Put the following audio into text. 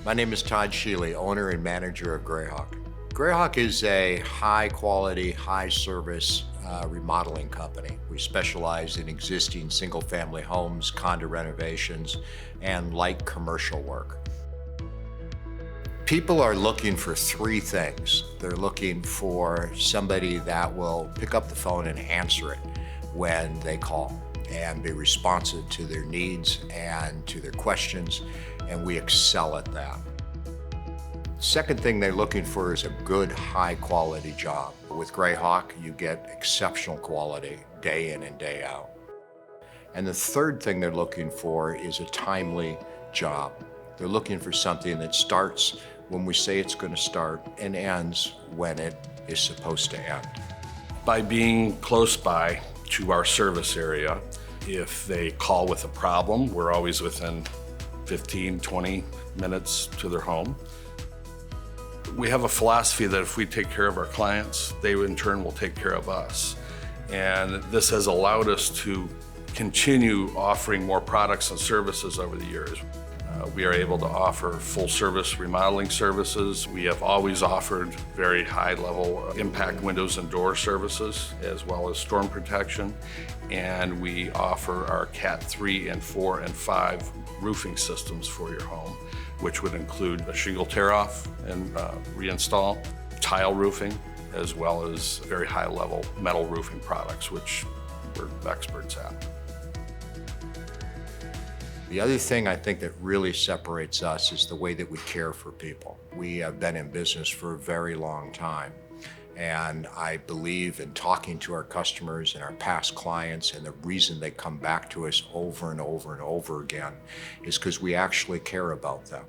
My name is Todd Sheely, owner and manager of Grayhawk. Grayhawk is a high quality, high service remodeling company. We specialize in existing single family homes, condo renovations, and light commercial work. People are looking for three things. They're looking for somebody that will pick up the phone and answer it when they call and be responsive to their needs and to their questions, and we excel at that. Second thing they're looking for is a good, high-quality job. With Grayhawk, you get exceptional quality day in and day out. And the third thing they're looking for is a timely job. They're looking for something that starts when we say it's going to start and ends when it is supposed to end. By being close by to our service area, if they call with a problem, we're always within 15, 20 minutes to their home. We have a philosophy that if we take care of our clients, they in turn will take care of us. And this has allowed us to continue offering more products and services over the years. We are able to offer full service remodeling services. We have always offered very high level impact windows and door services, as well as storm protection. And we offer our Cat 3 and 4 and 5 roofing systems for your home, which would include a shingle tear off and reinstall, tile roofing, as well as very high level metal roofing products, which we're experts at. The other thing I think that really separates us is the way that we care for people. We have been in business for a very long time, and I believe in talking to our customers and our past clients, and the reason they come back to us over and over and over again is because we actually care about them.